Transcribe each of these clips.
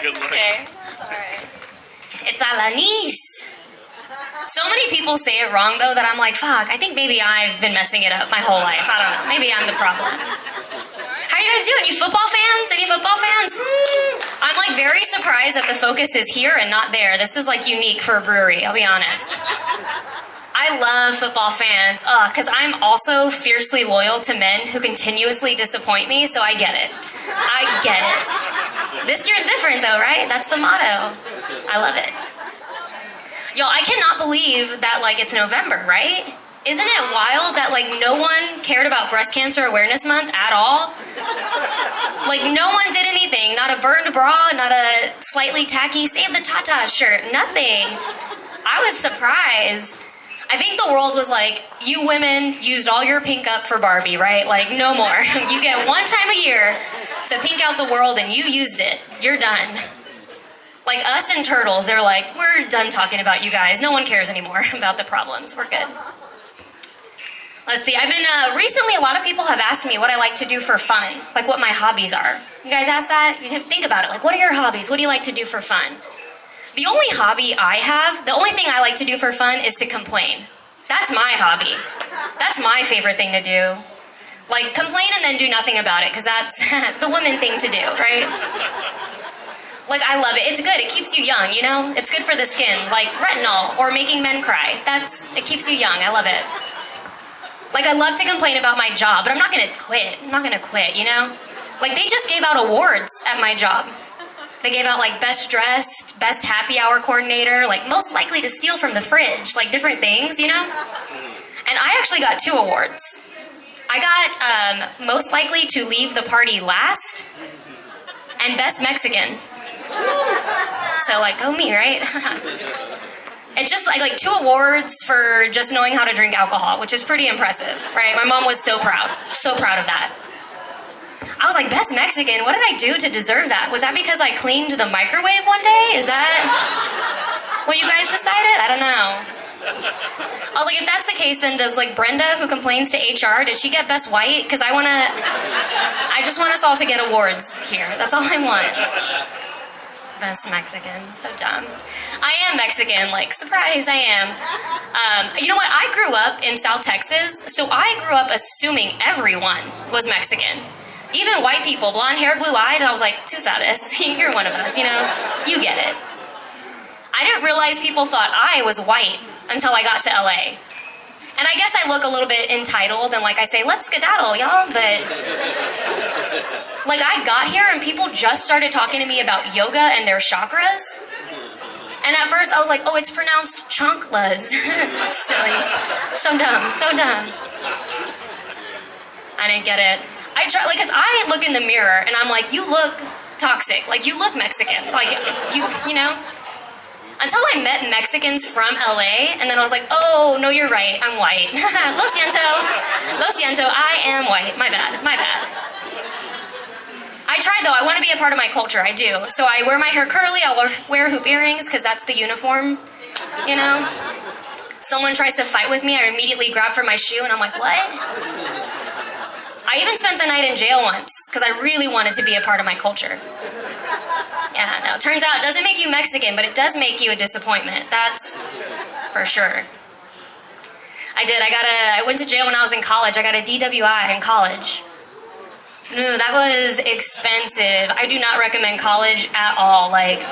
Good luck. Okay, that's all right. It's a la niece. So many people say it wrong, though, that I'm like, fuck, I think maybe I've been messing it up my whole life. I don't know. Maybe I'm the problem. How are you guys doing? You football fans? Any football fans? I'm, like, very surprised that the focus is here and not there. This is, like, unique for a brewery, I'll be honest. I love football fans, because I'm also fiercely loyal to men who continuously disappoint me, so I get it. I get it. This year's different, though, right? That's the motto. I love it. Yo, I cannot believe that, like, it's November, right? Isn't it wild that, like, no one cared about Breast Cancer Awareness Month at all? Like, no one did anything. Not a burned bra, not a slightly tacky Save the Tata shirt, nothing. I was surprised. I think the world was like, you women used all your pink up for Barbie, right? Like, no more. You get one time a year to pink out the world and you used it. You're done. Like us and turtles, they're like, we're done talking about you guys. No one cares anymore about the problems. We're good. Let's see. I've been, recently a lot of people have asked me what I like to do for fun. Like what my hobbies are. You guys ask that? You think about it. Like, what are your hobbies? What do you like to do for fun? The only hobby I have, the only thing I like to do for fun is to complain. That's my hobby. That's my favorite thing to do. Like, complain and then do nothing about it, because that's the woman thing to do, right? Like, I love it. It's good. It keeps you young, you know? It's good for the skin. Like retinol or making men cry. It keeps you young. I love it. Like, I love to complain about my job, but I'm not gonna quit. I'm not gonna quit, you know? Like, they just gave out awards at my job. They gave out, like, best dressed, best happy hour coordinator, like, most likely to steal from the fridge, like, different things, you know? And I actually got 2 awards. I got most likely to leave the party last and best Mexican. So, like, go me, right? It's just like 2 awards for just knowing how to drink alcohol, which is pretty impressive, right? My mom was so proud of that. I was like, best Mexican? What did I do to deserve that? Was that because I cleaned the microwave one day? Is that what you guys decided? I don't know. I was like, if that's the case, then does, like, Brenda, who complains to HR, did she get best white? Because I just want us all to get awards here. That's all I want. Best Mexican. So dumb. I am Mexican. Like, surprise, I am. You know what? I grew up in South Texas, so I grew up assuming everyone was Mexican. Even white people, blonde hair, blue eyed, I was like, tú sabes, you're one of us, you know? You get it. I didn't realize people thought I was white until I got to LA. And I guess I look a little bit entitled and, like, I say, let's skedaddle, y'all, but like, I got here and people just started talking to me about yoga and their chakras. And at first I was like, oh, it's pronounced chanklas. Silly. So dumb, so dumb. I didn't get it. I try, like, because I look in the mirror and I'm like, you look toxic. Like, you look Mexican. Like, you know? Until I met Mexicans from LA, and then I was like, oh, no, you're right, I'm white. Lo siento, I am white. My bad. I try, though. I want to be a part of my culture. I do. So I wear my hair curly. I'll wear hoop earrings, because that's the uniform, you know? Someone tries to fight with me, I immediately grab for my shoe, and I'm like, what? I even spent the night in jail once, because I really wanted to be a part of my culture. Yeah, no, turns out it doesn't make you Mexican, but it does make you a disappointment. That's for sure. I went to jail when I was in college. I got a DWI in college. Ooh, that was expensive. I do not recommend college at all. Like,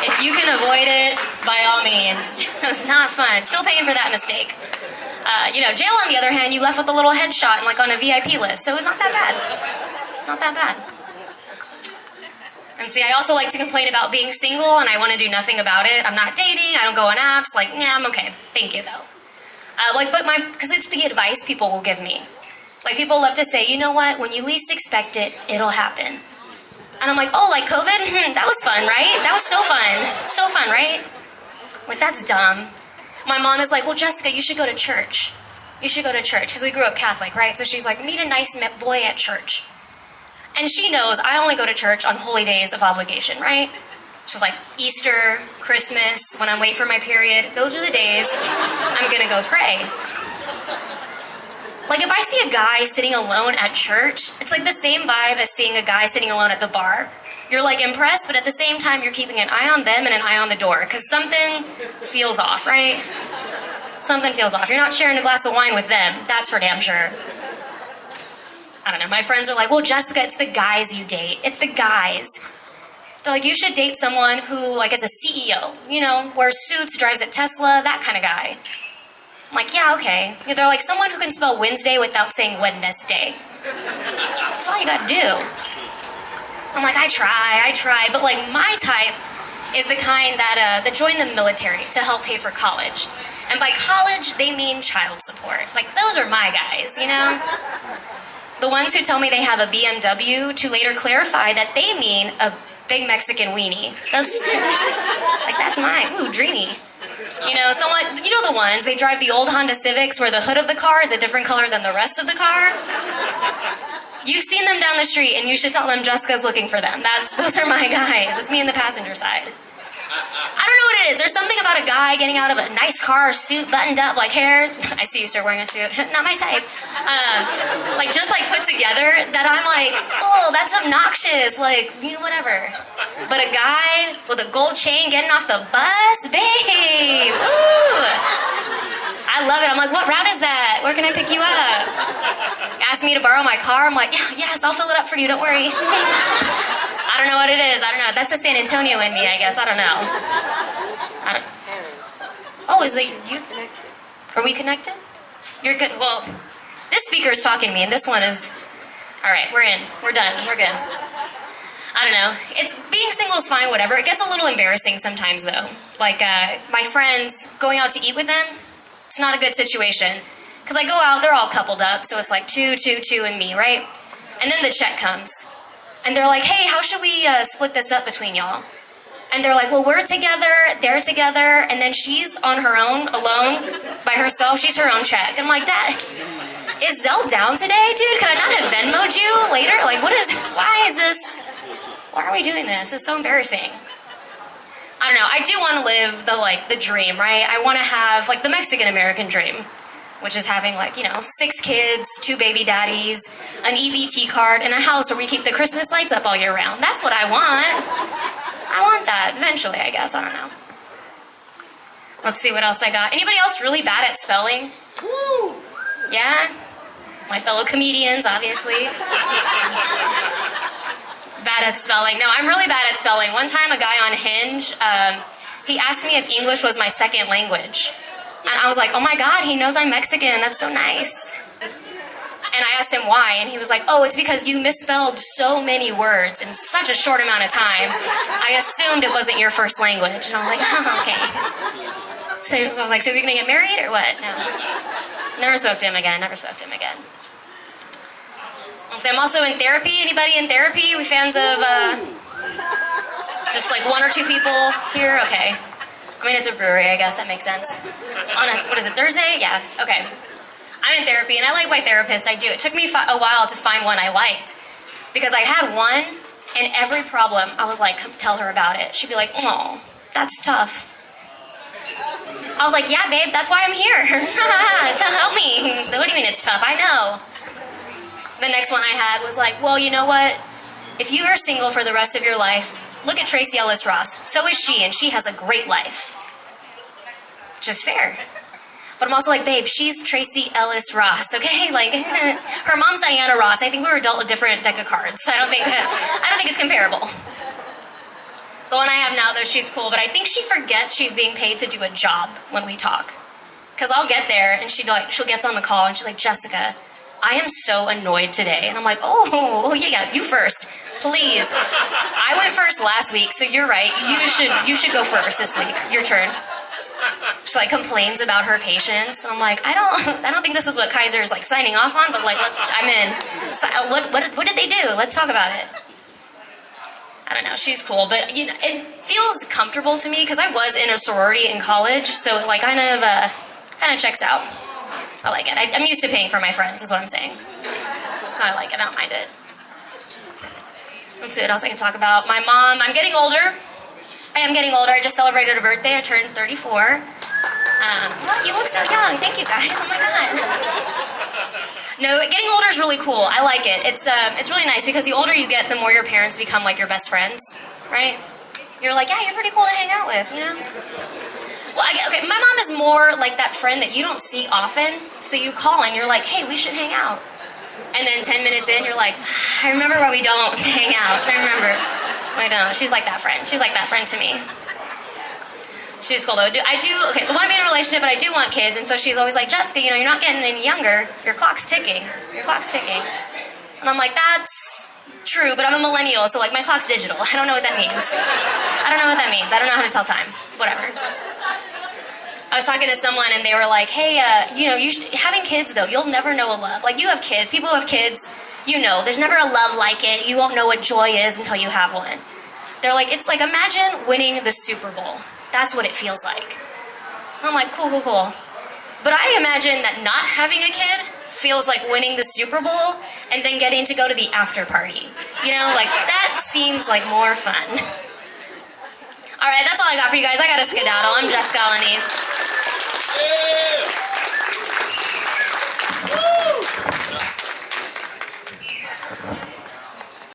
if you can avoid it, by all means. It was not fun. Still paying for that mistake. You know, jail, on the other hand, you left with a little headshot and, like, on a VIP list, so it's not that bad. Not that bad. And see, I also like to complain about being single, and I want to do nothing about it. I'm not dating, I don't go on apps, like, yeah, I'm okay. Thank you, though. Because it's the advice people will give me. Like, people love to say, you know what, when you least expect it, it'll happen. And I'm like, oh, like COVID? That was fun, right? That was so fun. So fun, right? Like, that's dumb. My mom is like, well, Jessica, you should go to church. You should go to church, because we grew up Catholic, right? So she's like, meet a nice boy at church. And she knows I only go to church on holy days of obligation, right? She's like, Easter, Christmas, when I'm late for my period, those are the days I'm gonna go pray. Like, if I see a guy sitting alone at church, it's like the same vibe as seeing a guy sitting alone at the bar. You're like impressed, but at the same time, you're keeping an eye on them and an eye on the door, because something feels off, right? Something feels off. You're not sharing a glass of wine with them. That's for damn sure. I don't know. My friends are like, well, Jessica, it's the guys you date. It's the guys. They're like, you should date someone who, like, is a CEO, you know, wears suits, drives a Tesla, that kind of guy. I'm like, yeah, okay. They're like, someone who can spell Wednesday without saying Wednesday. That's all you gotta do. I'm like, I try, but like my type is the kind that joined the military to help pay for college. And by college, they mean child support. Like, those are my guys, you know? The ones who tell me they have a BMW to later clarify that they mean a big Mexican weenie. That's mine. Ooh, dreamy. You know, someone, you know the ones, they drive the old Honda Civics where the hood of the car is a different color than the rest of the car? You've seen them down the street, and you should tell them Jessica's looking for them. Those are my guys. It's me in the passenger side. I don't know what it is. There's something about a guy getting out of a nice car, suit buttoned up, like hair. I see you, sir, wearing a suit. Not my type. Like, just like put together that I'm like, oh, that's obnoxious. Like, you know, whatever. But a guy with a gold chain getting off the bus, babe. Ooh. I love it. I'm like, what route is that? Where can I pick you up? Asked me to borrow my car. I'm like, yes, I'll fill it up for you. Don't worry. I don't know what it is. I don't know. That's the San Antonio in me, I guess. I don't know. Oh, is it you? Are we connected? You're good. Well, this speaker's talking to me, and this one is... All right, we're in. We're done. We're good. I don't know. Being single is fine, whatever. It gets a little embarrassing sometimes, though. Like, my friends, going out to eat with them, it's not a good situation. Because I go out, they're all coupled up, so it's like two, and me, right? And then the check comes. And they're like, hey, how should we split this up between y'all? And they're like, well, we're together, they're together, and then she's on her own, alone, by herself. She's her own check. I'm like, is Zelle down today, dude? Could I not have Venmo'd you later? Like, why are we doing this? It's so embarrassing. I don't know. I do want to live the dream, right? I want to have, like, the Mexican-American dream, which is having, like, you know, 6 kids, 2 baby daddies, an EBT card, and a house where we keep the Christmas lights up all year round. That's what I want. I want that eventually, I guess. I don't know. Let's see what else I got. Anybody else really bad at spelling? Woo! Yeah? My fellow comedians, obviously. Bad at spelling. No, I'm really bad at spelling. One time, a guy on Hinge, he asked me if English was my second language. And I was like, oh my God, he knows I'm Mexican. That's so nice. And I asked him why, and he was like, oh, it's because you misspelled so many words in such a short amount of time. I assumed it wasn't your first language. And I was like, oh, okay. So I was like, so are we going to get married or what? No. Never spoke to him again. So I'm also in therapy. Anybody in therapy? We fans of just like 1 or 2 people here? Okay. I mean, it's a brewery, I guess. That makes sense. On a, what is it, Thursday? Yeah, okay. I'm in therapy, and I like my therapist. I do. It took me a while to find one I liked. Because I had one, and every problem, I was like, tell her about it. She'd be like, oh, that's tough. I was like, yeah, babe, that's why I'm here. To help me. What do you mean it's tough? I know. The next one I had was like, well, you know what? If you are single for the rest of your life, look at Tracy Ellis Ross. So is she, and she has a great life. Just fair. But I'm also like, babe, she's Tracy Ellis Ross, okay? Like, her mom's Diana Ross. I think we were dealt a different deck of cards. I don't think it's comparable. The one I have now, though, she's cool, but I think she forgets she's being paid to do a job when we talk. Because I'll get there, and she'll get on the call, and she's like, Jessica, I am so annoyed today. And I'm like, oh, yeah, you first. Please. I went first last week, so you're right. You should go first this week. Your turn. She like complains about her patients. I'm like, I don't think this is what Kaiser's like signing off on, but like I'm in. What did they do? Let's talk about it. I don't know. She's cool, but you know, it feels comfortable to me because I was in a sorority in college, so it like kind of checks out. I like it. I'm used to paying for my friends, is what I'm saying. So I like it. I don't mind it. Let's see what else I can talk about. My mom. I'm getting older. I am getting older. I just celebrated a birthday. I turned 34. You look so young. Thank you, guys. Oh, my God. No, getting older is really cool. I like it. It's really nice because the older you get, the more your parents become like your best friends, right? You're like, yeah, you're pretty cool to hang out with, you know? Well, okay, my mom is more like that friend that you don't see often, so you call and you're like, hey, we should hang out. And then 10 minutes in, you're like, I remember why we don't hang out. I remember. I don't. She's like that friend. She's like that friend to me. She's cool though. Okay, so I want to be in a relationship, but I do want kids, and so she's always like, Jessica, you know, you're not getting any younger. Your clock's ticking. Your clock's ticking. And I'm like, that's true, but I'm a millennial, so like my clock's digital. I don't know what that means. I don't know what that means. I don't know how to tell time. Whatever. I was talking to someone, and they were like, hey, you know, having kids though, you'll never know a love. Like, you have kids. People who have kids, you know, there's never a love like it. You won't know what joy is until you have one. They're like, it's like, imagine winning the Super Bowl. That's what it feels like. And I'm like, cool. But I imagine that not having a kid feels like winning the Super Bowl and then getting to go to the after party. You know, like, that seems like more fun. All right, that's all I got for you guys. I got to skedaddle. I'm Jessica Alanis.